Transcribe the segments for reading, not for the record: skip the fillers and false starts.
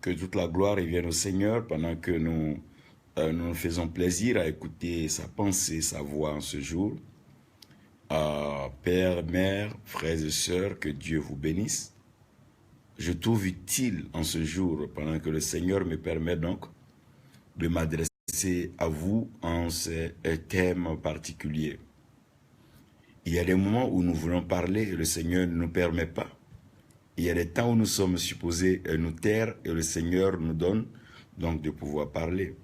Que toute la gloire revienne au Seigneur pendant que nous faisons plaisir à écouter sa pensée, sa voix en ce jour. Père, mère, frères et sœurs, que Dieu vous bénisse. Je trouve utile en ce jour, pendant que le Seigneur me permet donc de m'adresser à vous en ces thèmes particuliers. Il y a des moments où nous voulons parler et le Seigneur ne nous permet pas. Il y a des temps où nous sommes supposés nous taire et le Seigneur nous donne donc de pouvoir parler.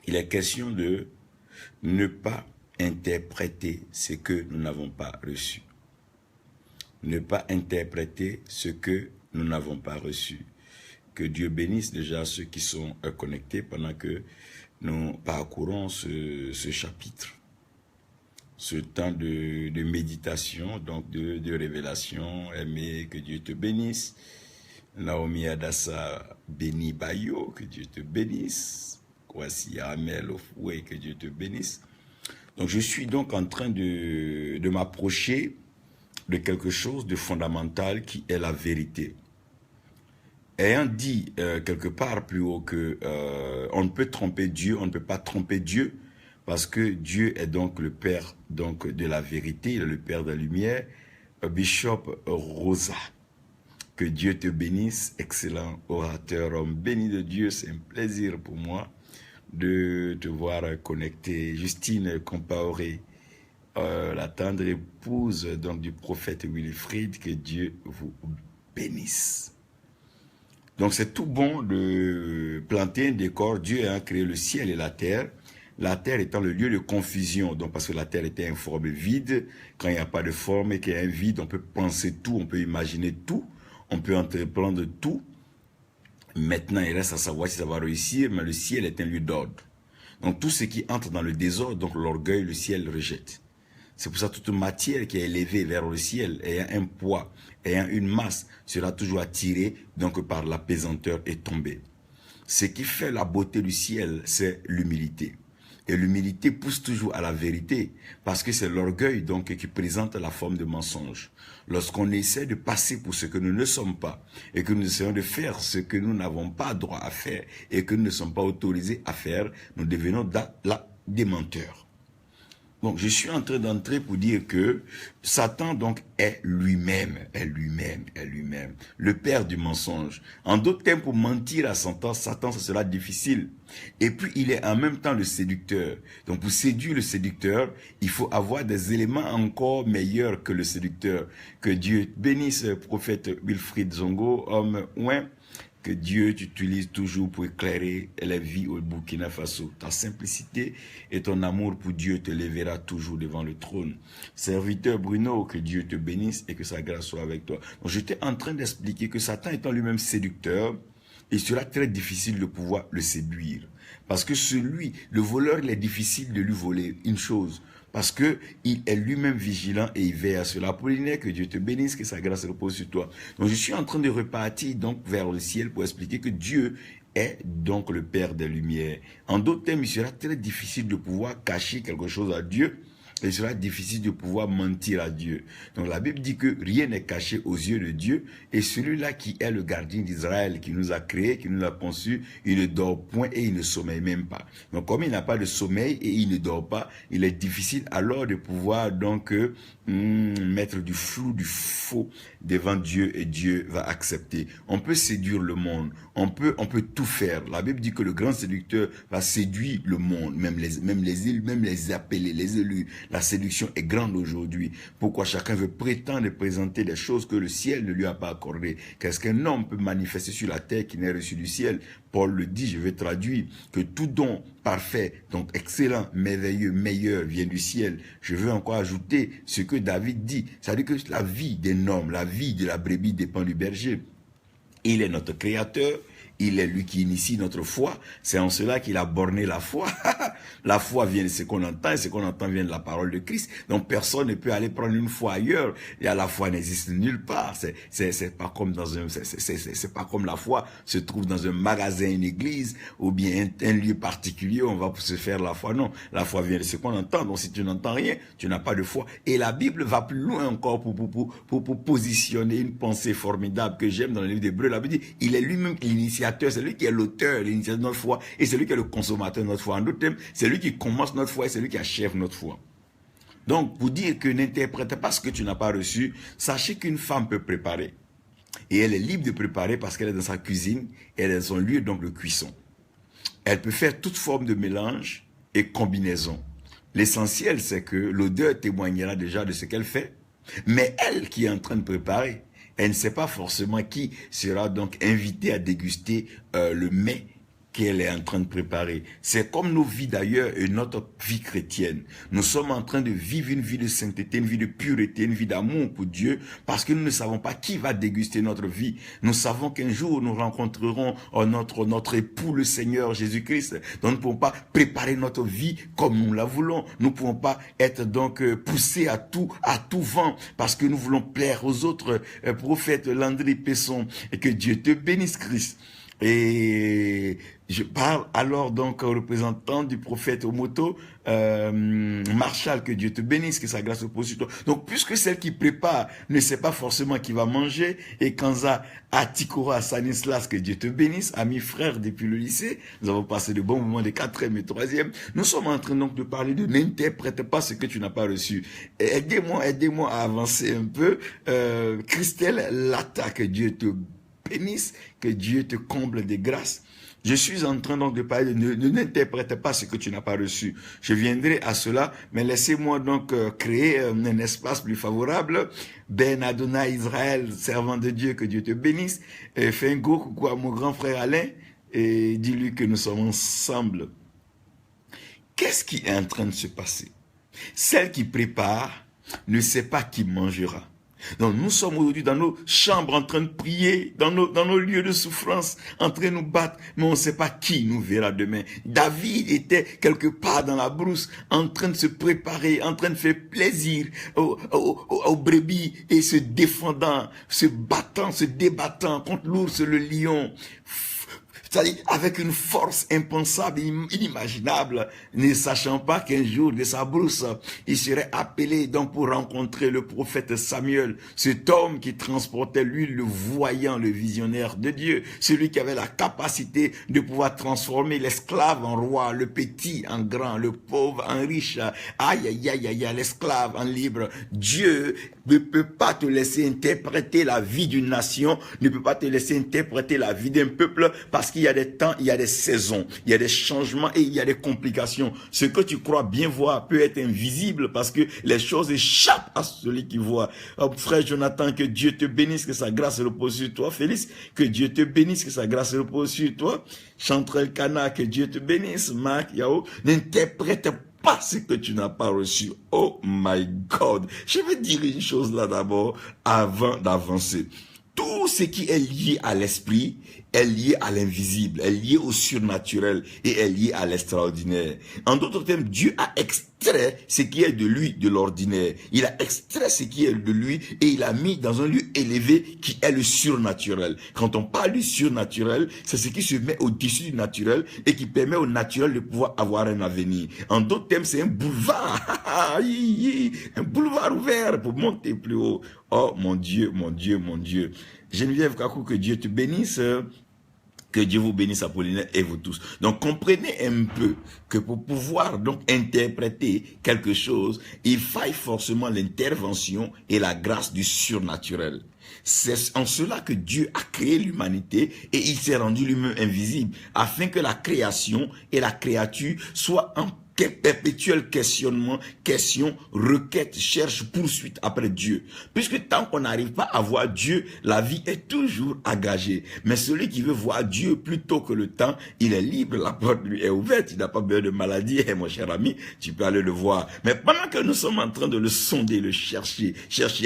Il est question de ne pas interpréter ce que nous n'avons pas reçu. Ne pas interpréter ce que nous n'avons pas reçu. Que Dieu bénisse déjà ceux qui sont connectés pendant que nous parcourons ce chapitre. Ce temps de méditation, donc de révélation. Aimé, que Dieu te bénisse. Naomi Adassa, béni Bayo, que Dieu te bénisse. Kwasi Amel Ofoué, que Dieu te bénisse. Donc je suis donc en train de m'approcher de quelque chose de fondamental qui est la vérité. Ayant dit quelque part plus haut que on ne peut tromper Dieu, on ne peut pas tromper Dieu, parce que Dieu est donc le Père donc, de la vérité, il est le Père de la lumière. Bishop Rosa, que Dieu te bénisse, excellent orateur, homme béni de Dieu, c'est un plaisir pour moi de te voir connecté. Justine Compaoré, la tendre épouse donc, du prophète Wilfrid, que Dieu vous bénisse. Donc c'est tout bon de planter un décor. Dieu a créé le ciel et la terre étant le lieu de confusion, donc parce que la terre était informe et vide. Quand il n'y a pas de forme et qu'il y a un vide, on peut penser tout, on peut imaginer tout, on peut entreprendre tout. Maintenant, il reste à savoir si ça va réussir, mais le ciel est un lieu d'ordre. Donc tout ce qui entre dans le désordre, donc l'orgueil, le ciel le rejette. C'est pour ça que toute matière qui est élevée vers le ciel, ayant un poids, ayant une masse, sera toujours attirée donc par la pesanteur et tombée. Ce qui fait la beauté du ciel, c'est l'humilité. Et l'humilité pousse toujours à la vérité, parce que c'est l'orgueil donc qui présente la forme de mensonge. Lorsqu'on essaie de passer pour ce que nous ne sommes pas, et que nous essayons de faire ce que nous n'avons pas droit à faire, et que nous ne sommes pas autorisés à faire, nous devenons des menteurs. Donc, je suis en train d'entrer pour dire que Satan, donc, est lui-même, le père du mensonge. En d'autres termes, pour mentir à Satan, ça sera difficile. Et puis, il est en même temps le séducteur. Donc, pour séduire le séducteur, il faut avoir des éléments encore meilleurs que le séducteur. Que Dieu bénisse le prophète Wilfrid Zongo, homme ouin. Que Dieu t'utilise toujours pour éclairer la vie au Burkina Faso. Ta simplicité et ton amour pour Dieu te lèvera toujours devant le trône. Serviteur Bruno, que Dieu te bénisse et que sa grâce soit avec toi. Donc j'étais en train d'expliquer que Satan étant lui-même séducteur, il sera très difficile de pouvoir le séduire. Parce que le voleur, il est difficile de lui voler une chose. Parce que il est lui-même vigilant et il veille à cela. Apollinaire, que Dieu te bénisse, que sa grâce repose sur toi. Donc je suis en train de repartir donc vers le ciel pour expliquer que Dieu est donc le Père des Lumières. En d'autres termes, il sera très difficile de pouvoir cacher quelque chose à Dieu. Et il sera difficile de pouvoir mentir à Dieu. Donc la Bible dit que rien n'est caché aux yeux de Dieu. Et celui-là qui est le gardien d'Israël, qui nous a créés, qui nous a conçus, il ne dort point et il ne sommeille même pas. Donc comme il n'a pas de sommeil et il ne dort pas, il est difficile alors de pouvoir donc mettre du flou, du faux devant Dieu et Dieu va accepter. On peut séduire le monde. On peut tout faire. La Bible dit que le grand séducteur va séduire le monde, même les appelés, les élus. La séduction est grande aujourd'hui. Pourquoi chacun veut prétendre présenter des choses que le ciel ne lui a pas accordées? Qu'est-ce qu'un homme peut manifester sur la terre qui n'est reçu du ciel? Paul le dit, je vais traduire, que tout don parfait, donc excellent, merveilleux, meilleur vient du ciel. Je veux encore ajouter ce que David dit. C'est-à-dire que la vie d'un homme, la vie de la brebis dépend du berger. Il est notre créateur. Il est lui qui initie notre foi. C'est en cela qu'il a borné la foi. La foi vient de ce qu'on entend, et ce qu'on entend vient de la parole de Christ. Donc personne ne peut aller prendre une foi ailleurs. Et la foi n'existe nulle part. C'est pas comme dans c'est pas comme la foi se trouve dans un magasin, une église, ou bien un lieu particulier où on va se faire la foi. Non, la foi vient de ce qu'on entend. Donc si tu n'entends rien, tu n'as pas de foi. Et la Bible va plus loin encore pour positionner une pensée formidable que j'aime dans le livre d'Hébreux. La Bible dit, il est lui-même l'initiateur, c'est lui qui est l'auteur, l'initiateur de notre foi, et c'est lui qui est le consommateur de notre foi. En d'autres termes, c'est lui qui commence notre foi et c'est lui qui achève notre foi. Donc, pour dire que n'interprétez pas ce que tu n'as pas reçu, sachez qu'une femme peut préparer. Et elle est libre de préparer parce qu'elle est dans sa cuisine, elle est dans son lieu donc de cuisson. Elle peut faire toute forme de mélange et combinaison. L'essentiel, c'est que l'odeur témoignera déjà de ce qu'elle fait. Mais elle qui est en train de préparer, elle ne sait pas forcément qui sera donc invité à déguster le mets qu'elle est en train de préparer. C'est comme nos vies d'ailleurs et notre vie chrétienne. Nous sommes en train de vivre une vie de sainteté, une vie de pureté, une vie d'amour pour Dieu, parce que nous ne savons pas qui va déguster notre vie. Nous savons qu'un jour nous rencontrerons notre époux, le Seigneur Jésus-Christ. Donc nous ne pouvons pas préparer notre vie comme nous la voulons. Nous ne pouvons pas être donc poussés à tout vent, parce que nous voulons plaire aux autres. Prophète Landry Pesson, et que Dieu te bénisse, Christ. Et je parle alors donc au représentant du prophète Omoto, Marshall, que Dieu te bénisse, que sa grâce repose sur toi. Donc, puisque celle qui prépare ne sait pas forcément qui va manger, et Kanza Atikora Sanislas, que Dieu te bénisse, amis frères depuis le lycée, nous avons passé de bons moments de 4e et 3e. Nous sommes en train donc de parler de n'interprète pas ce que tu n'as pas reçu. Aidez-moi à avancer un peu. Christelle Lata, que Dieu te bénisse, que Dieu te comble de grâce. Je suis en train donc de parler de ne n'interprète pas ce que tu n'as pas reçu. Je viendrai à cela, mais laissez-moi donc créer un espace plus favorable. Ben Adonai Israël, servant de Dieu, que Dieu te bénisse. Et fais un gros coucou à mon grand frère Alain et dis-lui que nous sommes ensemble. Qu'est-ce qui est en train de se passer? Celle qui prépare ne sait pas qui mangera. Donc nous sommes aujourd'hui dans nos chambres en train de prier, dans nos lieux de souffrance, en train de nous battre, mais on ne sait pas qui nous verra demain. David était quelque part dans la brousse, en train de se préparer, en train de faire plaisir aux brebis et se défendant, se battant, se débattant contre l'ours, le lion. C'est-à-dire avec une force impensable, inimaginable, ne sachant pas qu'un jour de sa brousse, il serait appelé donc pour rencontrer le prophète Samuel, cet homme qui transportait lui le voyant, le visionnaire de Dieu, celui qui avait la capacité de pouvoir transformer l'esclave en roi, le petit en grand, le pauvre en riche, l'esclave en libre. Dieu ne peut pas te laisser interpréter la vie d'une nation, ne peut pas te laisser interpréter la vie d'un peuple, parce qu'il y a des temps, il y a des saisons, il y a des changements et il y a des complications. Ce que tu crois bien voir peut être invisible parce que les choses échappent à celui qui voit. Oh, frère Jonathan, que Dieu te bénisse, que sa grâce repose sur toi. Félix, que Dieu te bénisse, que sa grâce repose sur toi. Chantrel Kana, que Dieu te bénisse. Marc Yao, n'interprète pas ce que tu n'as pas reçu. Oh my God. Je vais dire une chose là d'abord avant d'avancer. Tout ce qui est lié à l'esprit est lié à l'invisible, est lié au surnaturel et est lié à l'extraordinaire. En d'autres termes, Dieu a extrait ce qui est de lui, de l'ordinaire. Il a extrait ce qui est de lui et il a mis dans un lieu élevé qui est le surnaturel. Quand on parle du surnaturel, c'est ce qui se met au-dessus du naturel et qui permet au naturel de pouvoir avoir un avenir. En d'autres termes, c'est un boulevard. Un boulevard ouvert pour monter plus haut. Oh mon Dieu, mon Dieu, mon Dieu. Geneviève Kakou, que Dieu te bénisse. Que Dieu vous bénisse, Apollinaire, et vous tous. Donc, comprenez un peu que pour pouvoir donc interpréter quelque chose, il faille forcément l'intervention et la grâce du surnaturel. C'est en cela que Dieu a créé l'humanité et il s'est rendu lui-même invisible, afin que la création et la créature soient en perpétuel questionnement, question, requête, cherche, poursuite après Dieu. Puisque tant qu'on n'arrive pas à voir Dieu, la vie est toujours engagée. Mais celui qui veut voir Dieu plus tôt que le temps, il est libre, la porte lui est ouverte, il n'a pas besoin de maladie. Et mon cher ami, tu peux aller le voir. Mais pendant que nous sommes en train de le sonder, le chercher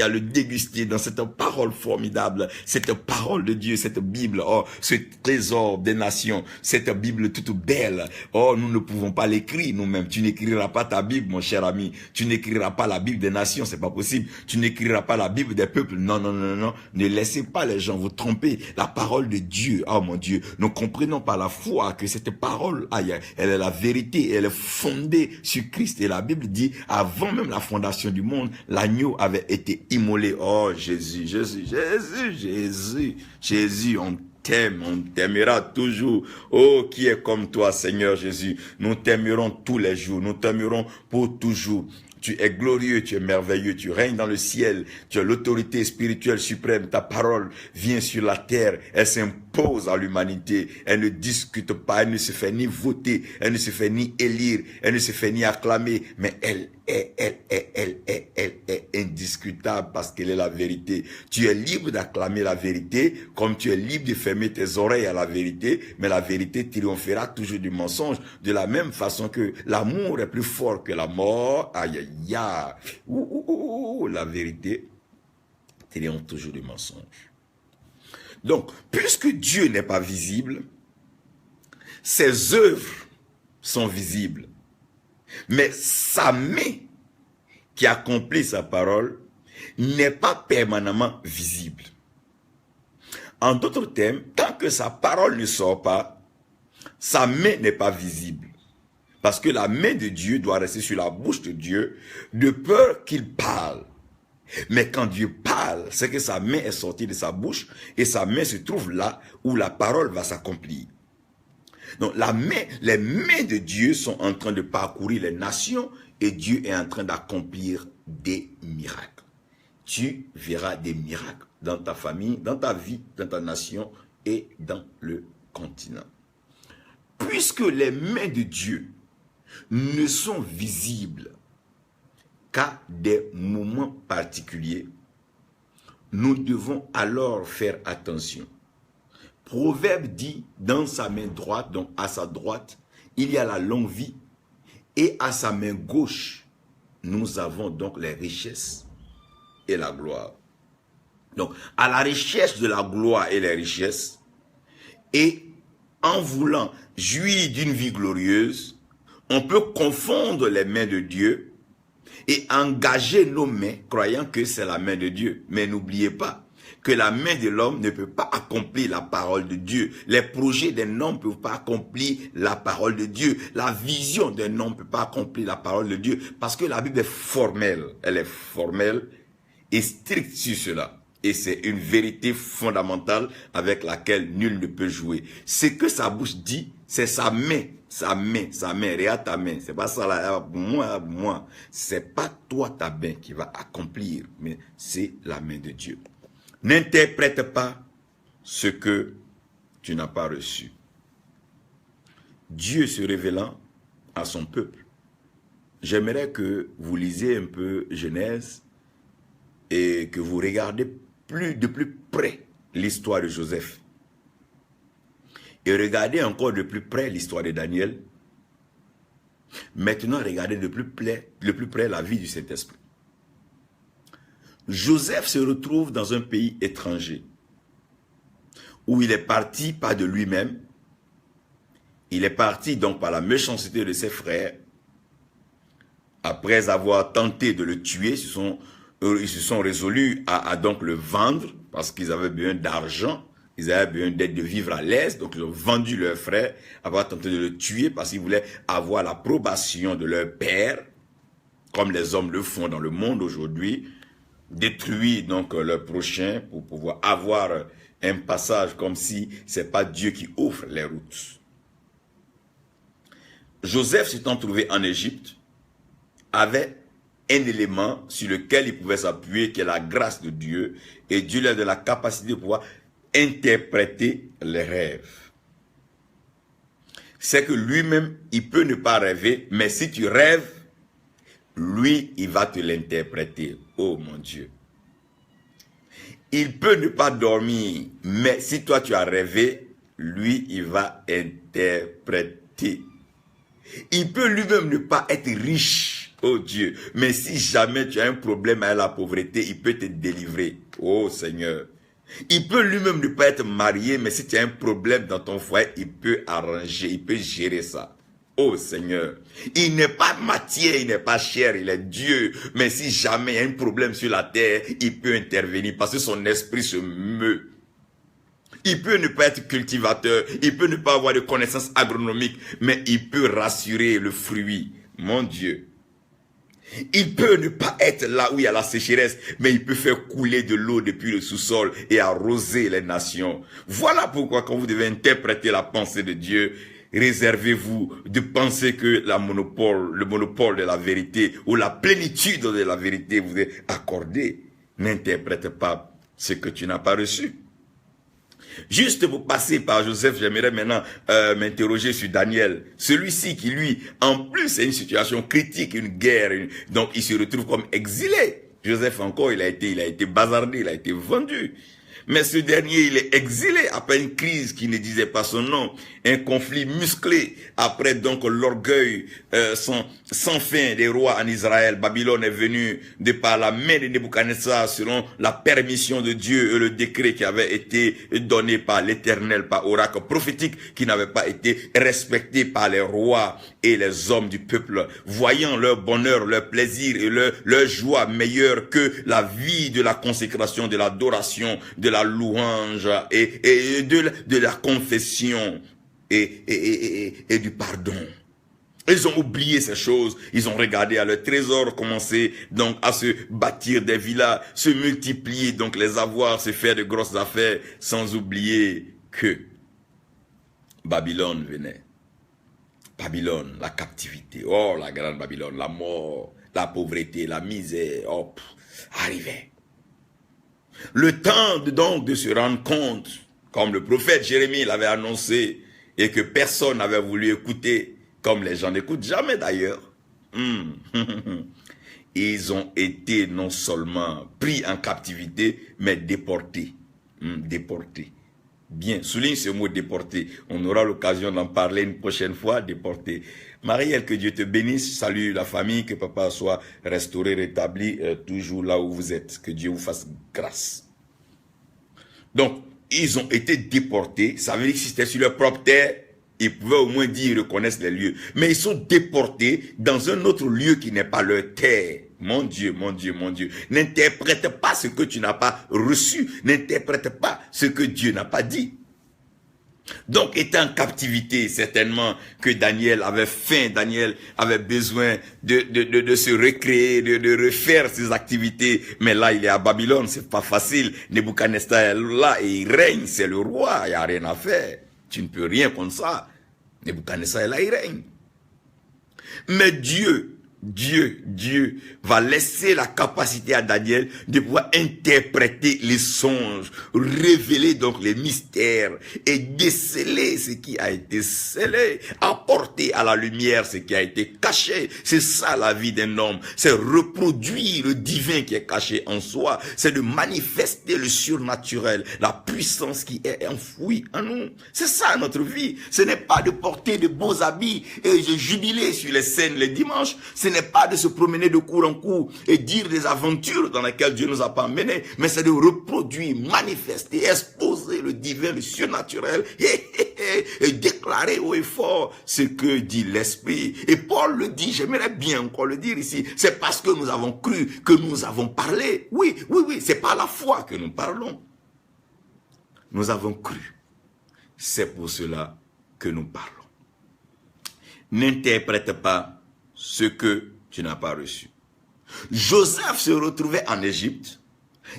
à le déguster dans cette parole formidable, cette parole de Dieu, cette Bible, oh, ce trésor des nations, cette Bible toute belle. Oh, nous ne pouvons pas l'écrire nous-mêmes. Tu n'écriras pas ta Bible, mon cher ami. Tu n'écriras pas la Bible des nations, c'est pas possible. Tu n'écriras pas la Bible des peuples. Non, non, non, non. Ne laissez pas les gens vous tromper. La parole de Dieu, oh mon Dieu, nous comprenons par la foi que cette parole, aïe, elle est la vérité, elle est fondée sur Christ. Et la Bible dit, avant même la fondation du monde, l'agneau avait été immolé. Oh Jésus, Jésus, Jésus, Jésus, Jésus, on t'aimera toujours. Oh, qui est comme toi, Seigneur Jésus. Nous t'aimerons tous les jours, nous t'aimerons pour toujours. Tu es glorieux, tu es merveilleux, tu règnes dans le ciel, tu as l'autorité spirituelle suprême, ta parole vient sur la terre, elle s'impose à l'humanité, elle ne discute pas, elle ne se fait ni voter, elle ne se fait ni élire, elle ne se fait ni acclamer, mais elle est indiscutable parce qu'elle est la vérité. Tu es libre d'acclamer la vérité, comme tu es libre de fermer tes oreilles à la vérité, mais la vérité triomphera toujours du mensonge, de la même façon que l'amour est plus fort que la mort. Aïe, aïe, aïe. La vérité triomphe toujours du mensonge. Donc, puisque Dieu n'est pas visible, ses œuvres sont visibles. Mais sa main qui accomplit sa parole n'est pas permanemment visible. En d'autres termes, tant que sa parole ne sort pas, sa main n'est pas visible. Parce que la main de Dieu doit rester sur la bouche de Dieu, de peur qu'il parle. Mais quand Dieu parle, c'est que sa main est sortie de sa bouche et sa main se trouve là où la parole va s'accomplir. Donc les mains de Dieu sont en train de parcourir les nations et Dieu est en train d'accomplir des miracles. Tu verras des miracles dans ta famille, dans ta vie, dans ta nation et dans le continent. Puisque les mains de Dieu ne sont visibles qu'à des moments particuliers, nous devons alors faire attention. Proverbe dit, dans sa main droite, donc à sa droite, il y a la longue vie, et à sa main gauche, nous avons donc les richesses et la gloire. Donc, à la recherche de la gloire et les richesses, et en voulant jouir d'une vie glorieuse, on peut confondre les mains de Dieu et engager nos mains, croyant que c'est la main de Dieu. Mais n'oubliez pas que la main de l'homme ne peut pas accomplir la parole de Dieu. Les projets d'un homme ne peuvent pas accomplir la parole de Dieu. La vision d'un homme ne peut pas accomplir la parole de Dieu. Parce que la Bible est formelle. Elle est formelle et stricte sur cela. Et c'est une vérité fondamentale avec laquelle nul ne peut jouer. Ce que sa bouche dit, c'est sa main. Sa main, regarde ta main. C'est pas ça là, moi. C'est pas toi ta main qui va accomplir, mais c'est la main de Dieu. N'interprète pas ce que tu n'as pas reçu. Dieu se révélant à son peuple. J'aimerais que vous lisiez un peu Genèse et que vous regardez de plus près l'histoire de Joseph. Et regardez encore de plus près l'histoire de Daniel. Maintenant, regardez de plus près la vie du Saint-Esprit. Joseph se retrouve dans un pays étranger où il est parti pas de lui-même. Il est parti donc par la méchanceté de ses frères. Après avoir tenté de le tuer, ils se sont résolus à donc le vendre parce qu'ils avaient besoin d'argent. Ils avaient besoin d'aide de vivre à l'aise, donc ils ont vendu leur frère, avoir tenté de le tuer parce qu'ils voulaient avoir l'approbation de leur père, comme les hommes le font dans le monde aujourd'hui, détruire donc leur prochain pour pouvoir avoir un passage comme si c'est pas Dieu qui offre les routes. Joseph s'étant trouvé en Égypte, avait un élément sur lequel il pouvait s'appuyer, qui est la grâce de Dieu, et Dieu lui a donné la capacité de pouvoir interpréter les rêves. C'est que lui-même, il peut ne pas rêver, mais si tu rêves, lui, il va te l'interpréter. Oh mon Dieu. Il peut ne pas dormir, mais si toi tu as rêvé, lui, il va interpréter. Il peut lui-même ne pas être riche. Oh Dieu, mais si jamais tu as un problème avec la pauvreté, il peut te délivrer. Oh Seigneur. Il peut lui-même ne pas être marié, mais si tu as un problème dans ton foyer, il peut arranger, il peut gérer ça. Oh Seigneur, il n'est pas matière, il n'est pas chair, il est Dieu. Mais si jamais il y a un problème sur la terre, il peut intervenir parce que son esprit se meut. Il peut ne pas être cultivateur, il peut ne pas avoir de connaissances agronomiques, mais il peut rassurer le fruit. Mon Dieu. Il peut ne pas être là où il y a la sécheresse, mais il peut faire couler de l'eau depuis le sous-sol et arroser les nations. Voilà pourquoi quand vous devez interpréter la pensée de Dieu, réservez-vous de penser que le monopole de la vérité ou la plénitude de la vérité vous est accordé. N'interprète pas ce que tu n'as pas reçu. Juste pour passer par Joseph, j'aimerais maintenant m'interroger sur Daniel. Celui-ci qui, lui, en plus, c'est une situation critique, une guerre. Donc, il se retrouve comme exilé. Joseph encore, il a été bazardé, il a été vendu. Mais ce dernier, il est exilé après une crise qui ne disait pas son nom, un conflit musclé, après donc l'orgueil sans fin des rois en Israël. Babylone est venue de par la main de Nebuchadnezzar selon la permission de Dieu et le décret qui avait été donné par l'Éternel, par oracle prophétique, qui n'avait pas été respecté par les rois et les hommes du peuple, voyant leur bonheur, leur plaisir et leur joie meilleure que la vie de la consécration, de l'adoration, de la louange et de la confession et du pardon. Ils ont oublié ces choses, ils ont regardé à leur trésor, commencé donc à se bâtir des villas, se multiplier donc les avoirs, se faire de grosses affaires, sans oublier que Babylone venait. Babylone, la captivité, oh la grande Babylone, la mort, la pauvreté, la misère, arrivait. Le temps donc de se rendre compte, comme le prophète Jérémie l'avait annoncé, et que personne n'avait voulu écouter, comme les gens n'écoutent jamais d'ailleurs. Ils ont été non seulement pris en captivité, mais déportés. Déportés. Bien, souligne ce mot déporté. On aura l'occasion d'en parler une prochaine fois, déporté. Marielle, que Dieu te bénisse. Salut la famille, que papa soit restauré, rétabli, toujours là où vous êtes. Que Dieu vous fasse grâce. Donc, ils ont été déportés. Ça veut dire que si c'était sur leur propre terre, ils pouvaient au moins dire, ils reconnaissent les lieux. Mais ils sont déportés dans un autre lieu qui n'est pas leur terre. Mon Dieu, mon Dieu, mon Dieu. N'interprète pas ce que tu n'as pas reçu. N'interprète pas ce que Dieu n'a pas dit. Donc, étant en captivité, certainement que Daniel avait faim, Daniel avait besoin de se recréer, de refaire ses activités. Mais là, il est à Babylone, c'est pas facile. Nebuchadnezzar est là et il règne, c'est le roi, il n'y a rien à faire. Tu ne peux rien contre ça. Nebuchadnezzar est là, il règne. Mais Dieu va laisser la capacité à Daniel de pouvoir interpréter les songes, révéler donc les mystères et déceler ce qui a été scellé, apporter à la lumière ce qui a été caché. C'est ça la vie d'un homme, c'est reproduire le divin qui est caché en soi, c'est de manifester le surnaturel, la puissance qui est enfouie en nous. C'est ça notre vie, ce n'est pas de porter de beaux habits et de jubiler sur les scènes les dimanches, ce n'est pas de se promener de cour en cour et dire des aventures dans lesquelles Dieu nous a pas emmenés, mais c'est de reproduire, manifester, exposer le divin, le surnaturel et déclarer haut et fort ce que dit l'Esprit. Et Paul le dit, j'aimerais bien encore le dire ici, c'est parce que nous avons cru que nous avons parlé. Oui, c'est par la foi que nous parlons. Nous avons cru. C'est pour cela que nous parlons. N'interprète pas ce que tu n'as pas reçu. Joseph se retrouvait en Égypte.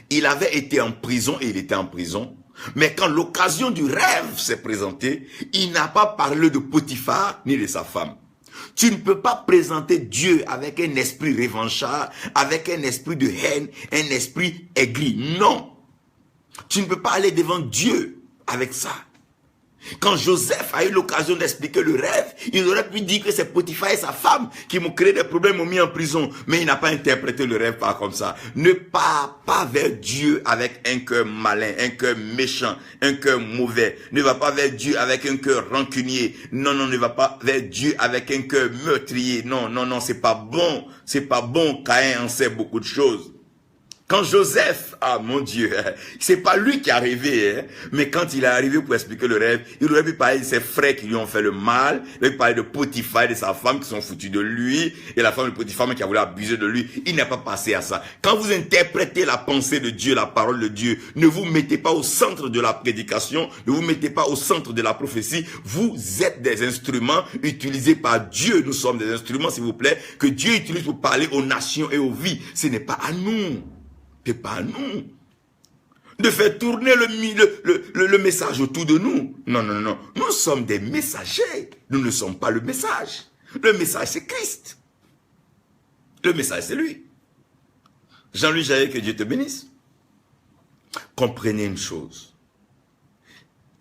Il avait été en prison et il était en prison. Mais quand l'occasion du rêve s'est présentée, il n'a pas parlé de Potiphar ni de sa femme. Tu ne peux pas présenter Dieu avec un esprit revanchard, avec un esprit de haine, un esprit aigri. Non. Tu ne peux pas aller devant Dieu avec ça. Quand Joseph a eu l'occasion d'expliquer le rêve, il aurait pu dire que c'est Potiphar et sa femme qui m'ont créé des problèmes, m'ont mis en prison. Mais il n'a pas interprété le rêve par comme ça. Ne pars pas vers Dieu avec un cœur malin, un cœur méchant, un cœur mauvais. Ne va pas vers Dieu avec un cœur rancunier. Non, non, ne va pas vers Dieu avec un cœur meurtrier. Non, non, non, c'est pas bon. C'est pas bon. Caïn en sait beaucoup de choses. Quand Joseph, ah mon Dieu, c'est pas lui qui est arrivé, hein, mais quand il est arrivé pour expliquer le rêve, il aurait pu parler de ses frères qui lui ont fait le mal, il aurait pu parler de Potiphar et de sa femme qui sont foutus de lui, et la femme de Potiphar qui a voulu abuser de lui. Il n'a pas passé à ça. Quand vous interprétez la pensée de Dieu, la parole de Dieu, ne vous mettez pas au centre de la prédication, ne vous mettez pas au centre de la prophétie. Vous êtes des instruments utilisés par Dieu. Nous sommes des instruments, s'il vous plaît, que Dieu utilise pour parler aux nations et aux vies. Ce n'est pas à nous. C'est pas à nous de faire tourner le message autour de nous. Non, non, non. Nous sommes des messagers. Nous ne sommes pas le message. Le message, c'est Christ. Le message, c'est lui. Jean-Louis Jaillet, que Dieu te bénisse. Comprenez une chose.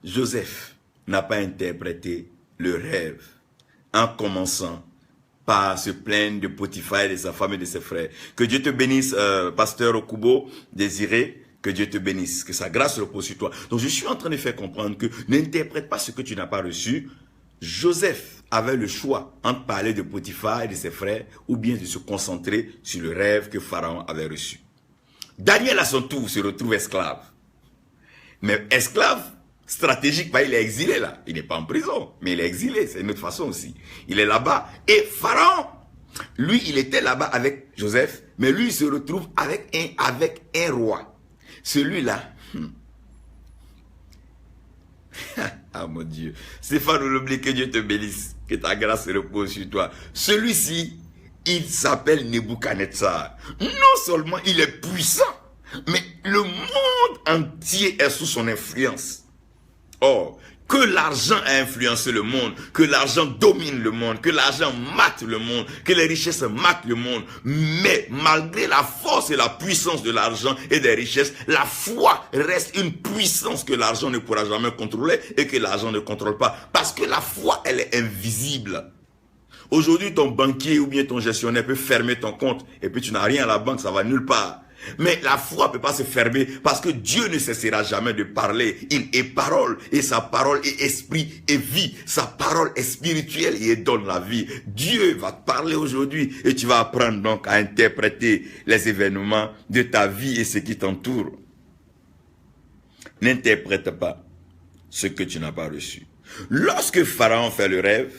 Joseph n'a pas interprété le rêve en commençant par se plaindre de Potiphar et de sa femme et de ses frères. Que Dieu te bénisse, pasteur Okubo, Désiré, que Dieu te bénisse, que sa grâce repose sur toi. Donc je suis en train de faire comprendre que n'interprète pas ce que tu n'as pas reçu. Joseph avait le choix entre parler de Potiphar et de ses frères ou bien de se concentrer sur le rêve que Pharaon avait reçu. Daniel à son tour se retrouve esclave. Mais esclave stratégique, il est exilé là. Il n'est pas en prison, mais il est exilé. C'est une autre façon aussi. Il est là-bas. Et Pharaon, lui, il était là-bas avec Joseph, mais lui, il se retrouve avec un roi. Celui-là. Ah mon Dieu. Stéphane Olobli, que Dieu te bénisse. Que ta grâce repose sur toi. Celui-ci, il s'appelle Nebuchadnezzar. Non seulement il est puissant, mais le monde entier est sous son influence. Or, que l'argent a influencé le monde, que l'argent domine le monde, que l'argent mate le monde, que les richesses matent le monde. Mais malgré la force et la puissance de l'argent et des richesses, la foi reste une puissance que l'argent ne pourra jamais contrôler et que l'argent ne contrôle pas. Parce que la foi, elle est invisible. Aujourd'hui, ton banquier ou bien ton gestionnaire peut fermer ton compte et puis tu n'as rien à la banque, ça va nulle part. Mais la foi ne peut pas se fermer parce que Dieu ne cessera jamais de parler. Il est parole et sa parole est esprit et vie. Sa parole est spirituelle et elle donne la vie. Dieu va te parler aujourd'hui et tu vas apprendre donc à interpréter les événements de ta vie et ce qui t'entoure. N'interprète pas ce que tu n'as pas reçu. Lorsque Pharaon fait le rêve,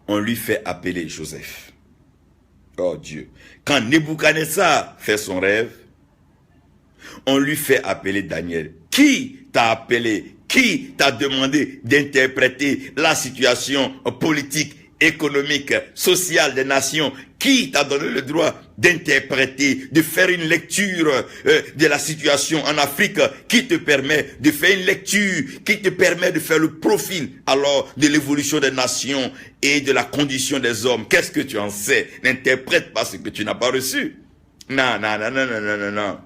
on lui fait appeler Joseph. Oh Dieu. Quand Nebuchadnezzar fait son rêve, on lui fait appeler Daniel. Qui t'a appelé? Qui t'a demandé d'interpréter la situation politique, économique, sociale des nations? Qui t'a donné le droit d'interpréter, de faire une lecture de la situation en Afrique? Qui te permet de faire une lecture, qui te permet de faire le profil alors de l'évolution des nations et de la condition des hommes? Qu'est-ce que tu en sais? N'interprète pas ce que tu n'as pas reçu. Non, non, non, non, non, non, non, non.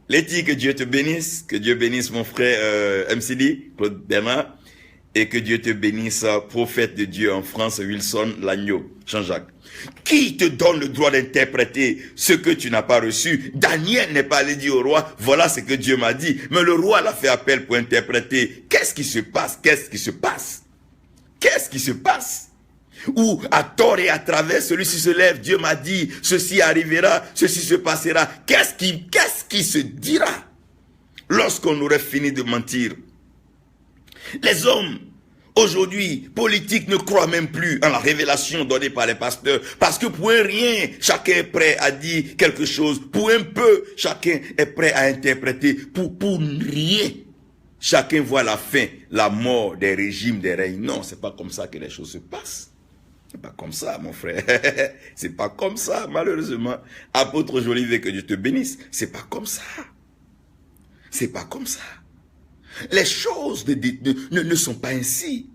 Letty, que Dieu te bénisse, que Dieu bénisse mon frère MCD, Claude Bernard, et que Dieu te bénisse, prophète de Dieu en France, Wilson Lagneau, Jean-Jacques. Qui te donne le droit d'interpréter ce que tu n'as pas reçu? Daniel n'est pas allé dire au roi, voilà ce que Dieu m'a dit. Mais le roi l'a fait appel pour interpréter. Qu'est-ce qui se passe? Qu'est-ce qui se passe? Qu'est-ce qui se passe? Ou à tort et à travers, celui-ci se lève, Dieu m'a dit, ceci arrivera, ceci se passera. Qu'est-ce qui se dira lorsqu'on aurait fini de mentir? Les hommes, aujourd'hui, politiques, ne croient même plus en la révélation donnée par les pasteurs. Parce que pour un rien, chacun est prêt à dire quelque chose. Pour un peu, chacun est prêt à interpréter. Pour rien, chacun voit la fin, la mort des régimes, des règnes. Non, c'est pas comme ça que les choses se passent. C'est pas comme ça, mon frère. C'est pas comme ça, malheureusement. Apôtre Jolivet, que Dieu te bénisse. C'est pas comme ça. C'est pas comme ça. Les choses ne sont pas ainsi.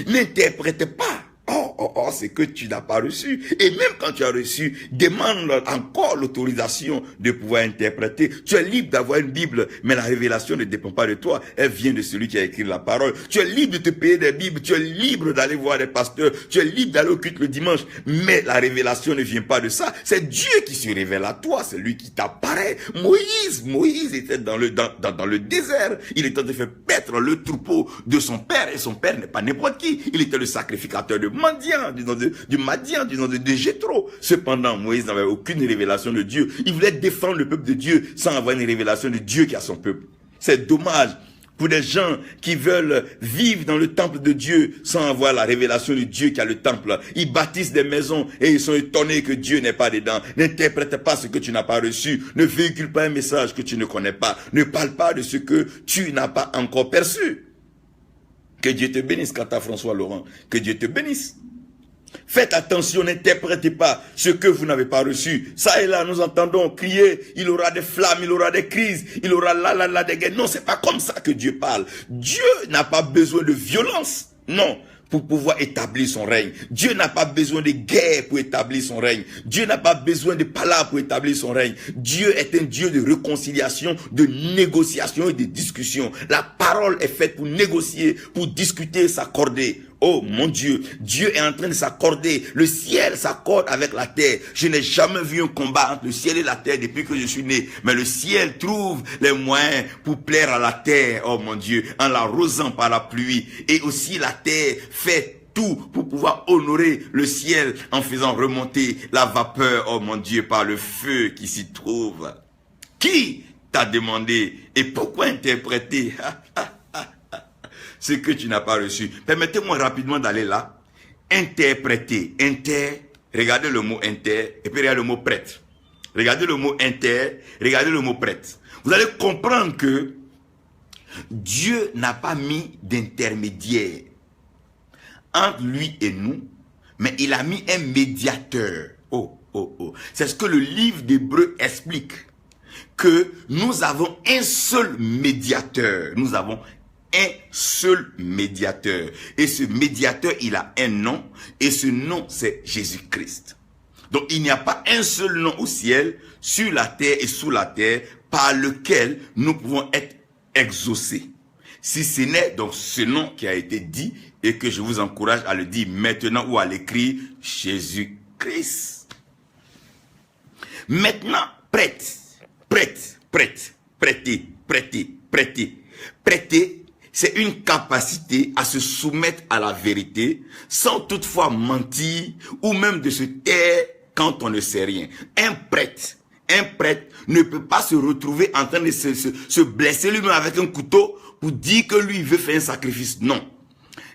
N'interprétez pas. Oh, c'est que tu n'as pas reçu. Et même quand tu as reçu, demande encore l'autorisation de pouvoir interpréter. Tu es libre d'avoir une Bible, mais la révélation ne dépend pas de toi. Elle vient de celui qui a écrit la parole. Tu es libre de te payer des Bibles, tu es libre d'aller voir des pasteurs, tu es libre d'aller au culte le dimanche, mais la révélation ne vient pas de ça. C'est Dieu qui se révèle à toi, c'est lui qui t'apparaît. Moïse était dans le désert. Il était en train de faire paître le troupeau de son père, et son père n'est pas n'importe qui. Il était le sacrificateur de Madian, du nom de Jéthro. Cependant, Moïse n'avait aucune révélation de Dieu. Il voulait défendre le peuple de Dieu sans avoir une révélation de Dieu qui a son peuple. C'est dommage pour des gens qui veulent vivre dans le temple de Dieu sans avoir la révélation de Dieu qui a le temple. Ils bâtissent des maisons et ils sont étonnés que Dieu n'est pas dedans. N'interprète pas ce que tu n'as pas reçu. Ne véhicule pas un message que tu ne connais pas. Ne parle pas de ce que tu n'as pas encore perçu. Que Dieu te bénisse, Kata François Laurent. Que Dieu te bénisse. Faites attention, n'interprétez pas ce que vous n'avez pas reçu. Ça et là, nous entendons crier, il aura des flammes, il aura des crises, il aura là, des guerres. Non, c'est pas comme ça que Dieu parle. Dieu n'a pas besoin de violence. Non. Pour pouvoir établir son règne. Dieu n'a pas besoin de guerre pour établir son règne. Dieu n'a pas besoin de palabres pour établir son règne. Dieu est un Dieu de réconciliation, de négociation et de discussion. La parole est faite pour négocier, pour discuter, s'accorder. Oh mon Dieu, Dieu est en train de s'accorder. Le ciel s'accorde avec la terre. Je n'ai jamais vu un combat entre le ciel et la terre depuis que je suis né. Mais le ciel trouve les moyens pour plaire à la terre, oh mon Dieu, en l'arrosant par la pluie. Et aussi la terre fait tout pour pouvoir honorer le ciel en faisant remonter la vapeur, oh mon Dieu, par le feu qui s'y trouve. Qui t'a demandé et pourquoi interpréter ce que tu n'as pas reçu? Permettez-moi rapidement d'aller là. Interpréter. Regardez le mot inter et puis regardez le mot prêtre. Regardez le mot inter, regardez le mot prêtre. Vous allez comprendre que Dieu n'a pas mis d'intermédiaire entre lui et nous, mais il a mis un médiateur. C'est ce que le livre d'Hébreux explique. Que nous avons un seul médiateur. Nous avons un seul médiateur. Et ce médiateur, il a un nom. Et ce nom, c'est Jésus-Christ. Donc, il n'y a pas un seul nom au ciel, sur la terre et sous la terre, par lequel nous pouvons être exaucés. Si ce n'est donc ce nom qui a été dit, et que je vous encourage à le dire maintenant ou à l'écrire, Jésus-Christ. Maintenant, prêter, c'est une capacité à se soumettre à la vérité sans toutefois mentir ou même de se taire quand on ne sait rien. Un prêtre ne peut pas se retrouver en train de se blesser lui-même avec un couteau pour dire que lui veut faire un sacrifice. Non.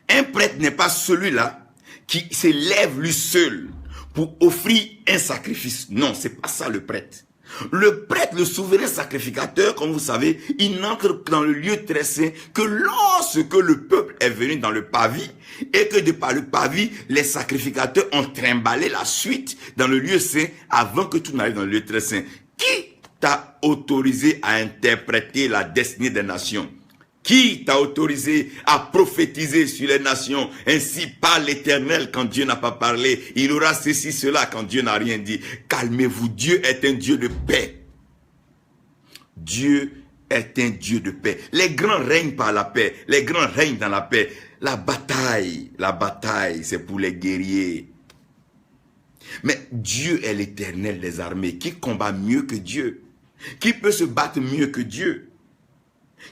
Un prêtre n'est pas celui-là qui s'élève lui seul pour offrir un sacrifice. Non, c'est pas ça le prêtre. Le prêtre, le souverain sacrificateur, comme vous savez, il n'entre dans le lieu très saint que lorsque le peuple est venu dans le parvis et que de par le parvis, les sacrificateurs ont trimballé la suite dans le lieu saint avant que tout n'arrive dans le lieu très saint. Qui t'a autorisé à interpréter la destinée des nations? Qui t'a autorisé à prophétiser sur les nations? Ainsi parle l'Éternel quand Dieu n'a pas parlé. Il aura ceci, cela quand Dieu n'a rien dit. Calmez-vous, Dieu est un Dieu de paix. Dieu est un Dieu de paix. Les grands règnent par la paix. Les grands règnent dans la paix. La bataille, c'est pour les guerriers. Mais Dieu est l'Éternel des armées. Qui combat mieux que Dieu? Qui peut se battre mieux que Dieu?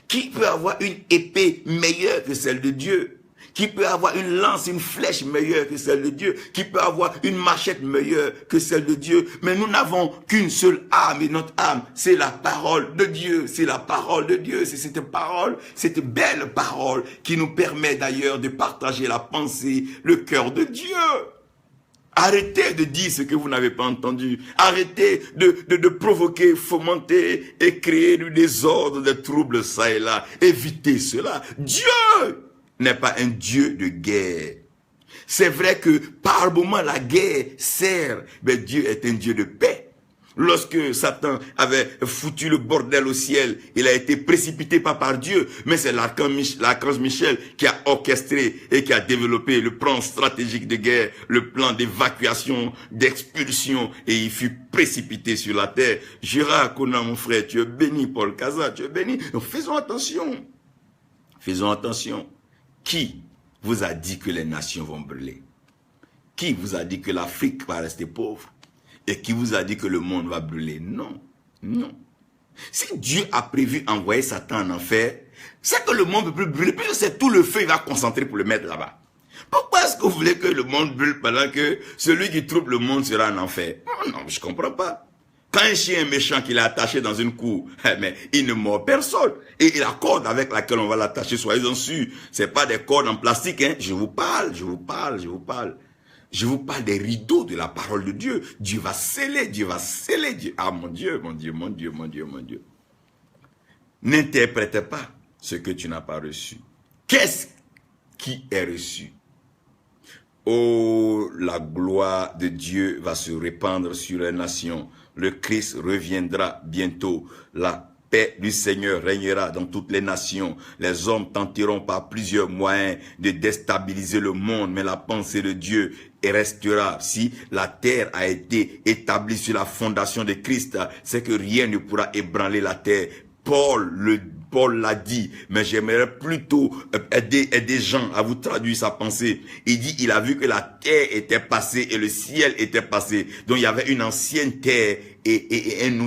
Qui peut avoir une épée meilleure que celle de Dieu? Qui peut avoir une lance, une flèche meilleure que celle de Dieu? Qui peut avoir une machette meilleure que celle de Dieu? Mais nous n'avons qu'une seule âme, et notre âme, c'est la parole de Dieu. C'est la parole de Dieu. C'est cette parole, cette belle parole qui nous permet d'ailleurs de partager la pensée, le cœur de Dieu. Arrêtez de dire ce que vous n'avez pas entendu. Arrêtez de provoquer, fomenter et créer du désordre, des troubles ça et là. Évitez cela. Dieu n'est pas un Dieu de guerre. C'est vrai que par moment la guerre sert, mais Dieu est un Dieu de paix. Lorsque Satan avait foutu le bordel au ciel, il a été précipité pas par Dieu, mais c'est l'archange Michel qui a orchestré et qui a développé le plan stratégique de guerre, le plan d'évacuation, d'expulsion, et il fut précipité sur la terre. Gérard Conan, mon frère, tu es béni, Paul Kaza, tu es béni. Donc faisons attention. Faisons attention. Qui vous a dit que les nations vont brûler? Qui vous a dit que l'Afrique va rester pauvre? Et qui vous a dit que le monde va brûler? Non, non. Si Dieu a prévu envoyer Satan en enfer, c'est que le monde ne peut plus brûler, puisque c'est tout le feu, il va concentrer pour le mettre là-bas. Pourquoi est-ce que vous voulez que le monde brûle pendant que celui qui trouble le monde sera en enfer? Non, je ne comprends pas. Quand un chien méchant qu'il est attaché dans une cour, mais il ne mord personne. Et la corde avec laquelle on va l'attacher, soyez-en sûrs, ce n'est pas des cordes en plastique. Hein. Je vous parle. Je vous parle des rideaux de la parole de Dieu. Dieu va sceller. Ah mon Dieu. N'interprète pas ce que tu n'as pas reçu. Qu'est-ce qui est reçu? Oh, la gloire de Dieu va se répandre sur les nations. Le Christ reviendra bientôt. La paix du Seigneur régnera dans toutes les nations. Les hommes tenteront par plusieurs moyens de déstabiliser le monde, mais la pensée de Dieu restera. Si la terre a été établie sur la fondation de Christ, c'est que rien ne pourra ébranler la terre. Paul l'a dit, mais j'aimerais plutôt aider gens à vous traduire sa pensée. Il dit, il a vu que la terre était passée et le ciel était passé. Donc il y avait une ancienne terre et un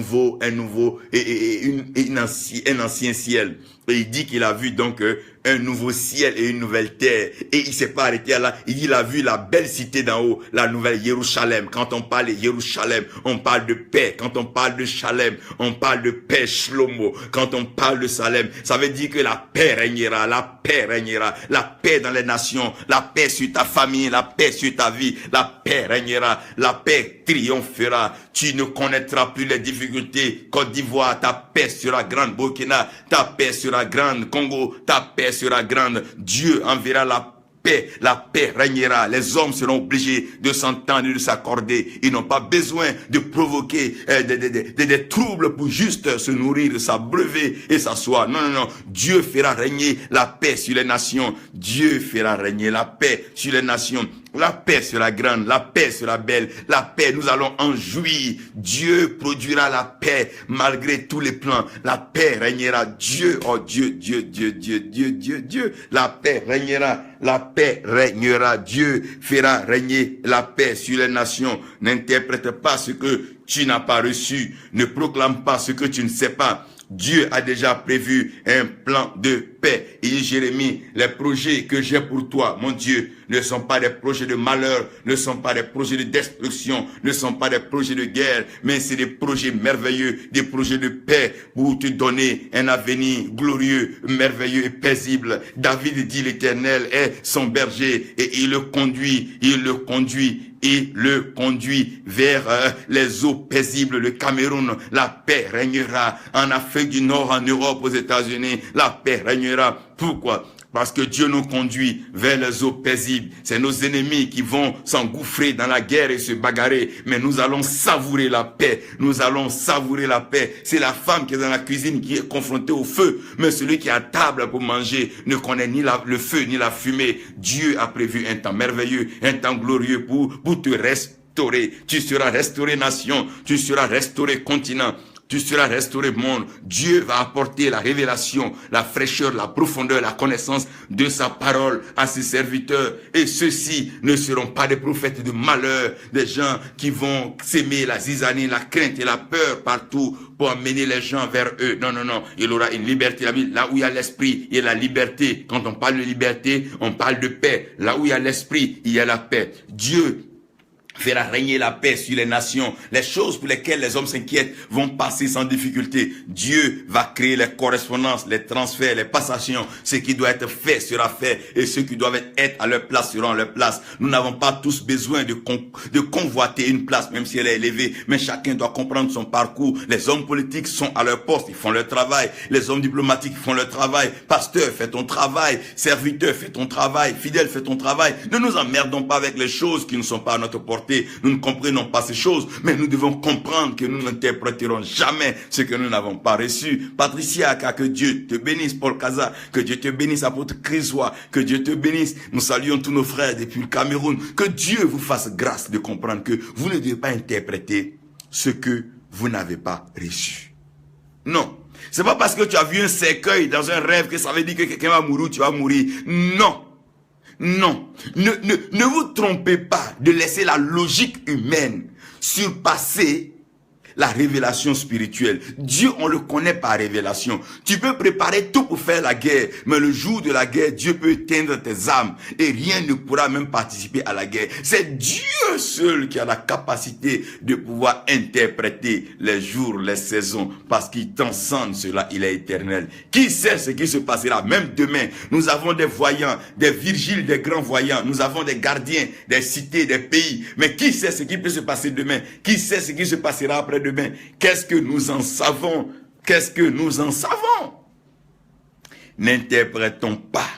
ancien ciel. Et il dit qu'il a vu donc un nouveau ciel et une nouvelle terre. Et il s'est pas arrêté là. Il dit, il a vu la belle cité d'en haut, la nouvelle Jérusalem. Quand on parle de Jérusalem, on parle de paix. Quand on parle de Shalem, on parle de paix, Shlomo. Quand on parle de Salem, ça veut dire que la paix régnera, la paix régnera. La paix dans les nations, la paix sur ta famille, la paix sur ta vie. La paix régnera, la paix triomphera. Tu ne connaîtras plus les difficultés. Côte d'Ivoire, ta paix sera grande. Burkina, ta paix sera grande. Congo, ta paix sera grande. Dieu enverra la paix régnera. Les hommes seront obligés de s'entendre et de s'accorder. Ils n'ont pas besoin de provoquer des troubles pour juste se nourrir, s'abreuver et s'asseoir. Non. Dieu fera régner la paix sur les nations. Dieu fera régner la paix sur les nations. La paix sera grande, la paix sera belle, la paix, nous allons en jouir. Dieu produira la paix malgré tous les plans. La paix régnera. Dieu, oh Dieu. La paix régnera. Dieu fera régner la paix sur les nations. N'interprète pas ce que tu n'as pas reçu. Ne proclame pas ce que tu ne sais pas. Dieu a déjà prévu un plan de paix. Il dit, Jérémie, les projets que j'ai pour toi, mon Dieu, ne sont pas des projets de malheur, ne sont pas des projets de destruction, ne sont pas des projets de guerre, mais c'est des projets merveilleux, des projets de paix pour te donner un avenir glorieux, merveilleux et paisible. David dit, l'Éternel est son berger et il le conduit vers les eaux paisibles. Le Cameroun, la paix régnera. En Afrique du Nord, en Europe, aux États-Unis, la paix régnera. Pourquoi? Parce que Dieu nous conduit vers les eaux paisibles. C'est nos ennemis qui vont s'engouffrer dans la guerre et se bagarrer. Mais nous allons savourer la paix. C'est la femme qui est dans la cuisine qui est confrontée au feu. Mais celui qui est à table pour manger ne connaît ni le feu ni la fumée. Dieu a prévu un temps merveilleux, un temps glorieux pour te restaurer. Tu seras restauré nation. Tu seras restauré continent. Tu seras restauré monde. Dieu va apporter la révélation, la fraîcheur, la profondeur, la connaissance de sa parole à ses serviteurs. Et ceux-ci ne seront pas des prophètes de malheur, des gens qui vont s'aimer la zizanie, la crainte et la peur partout pour amener les gens vers eux. Non. Il aura une liberté. Là où il y a l'esprit, il y a la liberté. Quand on parle de liberté, on parle de paix. Là où il y a l'esprit, il y a la paix. Dieu fera régner la paix sur les nations. Les choses pour lesquelles les hommes s'inquiètent vont passer sans difficulté. Dieu va créer les correspondances, les transferts, les passations. Ce qui doit être fait sera fait et ceux qui doivent être à leur place seront à leur place. Nous n'avons pas tous besoin de convoiter une place, même si elle est élevée. Mais chacun doit comprendre son parcours. Les hommes politiques sont à leur poste, ils font leur travail. Les hommes diplomatiques font leur travail. Pasteur, fais ton travail. Serviteur, fais ton travail. Fidèle, fais ton travail. Ne nous emmerdons pas avec les choses qui ne sont pas à notre portée. porter, nous ne comprenons pas ces choses, mais nous devons comprendre que nous n'interpréterons jamais ce que nous n'avons pas reçu. Patricia, que Dieu te bénisse. Paul Kaza, que Dieu te bénisse. Apôtre Chrisois, que Dieu te bénisse. Nous saluons tous nos frères depuis le Cameroun. Que Dieu vous fasse grâce de comprendre que vous ne devez pas interpréter ce que vous n'avez pas reçu. Non. C'est pas parce que tu as vu un cercueil dans un rêve que ça veut dire que quelqu'un va mourir, tu vas mourir. Non. Non. Ne vous trompez pas de laisser la logique humaine surpasser la révélation spirituelle. Dieu, on le connaît par révélation. Tu peux préparer tout pour faire la guerre, mais le jour de la guerre, Dieu peut éteindre tes âmes et rien ne pourra même participer à la guerre. C'est Dieu seul qui a la capacité de pouvoir interpréter les jours, les saisons, parce qu'il transcende cela, il est éternel. Qui sait ce qui se passera même demain? Nous avons des voyants, des vigiles, des grands voyants. Nous avons des gardiens, des cités, des pays. Mais qui sait ce qui peut se passer demain? Qui sait ce qui se passera après demain? Qu'est-ce que nous en savons? Qu'est-ce que nous en savons? N'interprétons pas,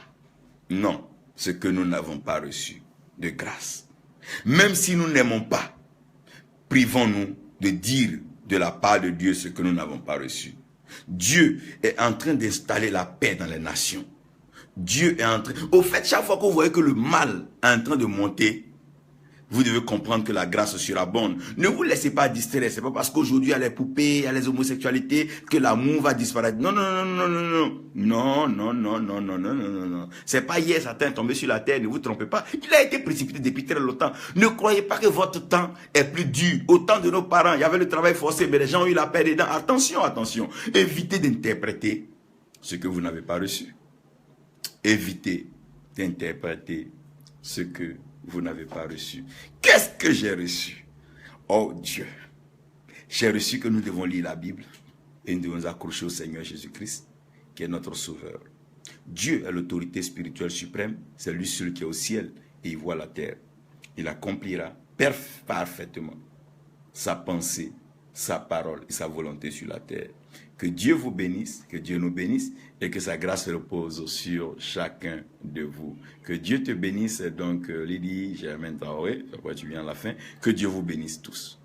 non, ce que nous n'avons pas reçu de grâce. Même si nous n'aimons pas, privons-nous de dire de la part de Dieu ce que nous n'avons pas reçu. Dieu est en train d'installer la paix dans les nations. Dieu est en train... Au fait, chaque fois que vous voyez que le mal est en train de monter, vous devez comprendre que la grâce sera bonne. Ne vous laissez pas distraire. C'est pas parce qu'aujourd'hui il y a les poupées, il y a les homosexualités que l'amour va disparaître. Non, non, non, non, non, non. Non, non, non, non, non, non, non, non, non. C'est pas hier Satan est tombé sur la terre, ne vous trompez pas. Il a été précipité depuis très longtemps. Ne croyez pas que votre temps est plus dur. Au temps de nos parents, il y avait le travail forcé, mais les gens ont eu la paix dedans. Attention, attention. Évitez d'interpréter ce que vous n'avez pas reçu. Évitez d'interpréter ce que vous n'avez pas reçu. Qu'est-ce que j'ai reçu? Oh Dieu, j'ai reçu que nous devons lire la Bible et nous devons nous accrocher au Seigneur Jésus-Christ, qui est notre Sauveur. Dieu est l'autorité spirituelle suprême, c'est lui seul qui est au ciel et il voit la terre. Il accomplira parfaitement sa pensée, sa parole et sa volonté sur la terre. Que Dieu vous bénisse, que Dieu nous bénisse et que sa grâce repose sur chacun de vous. Que Dieu te bénisse. Donc, Lydie, Germaine Traoré, tu viens à la fin. Que Dieu vous bénisse tous.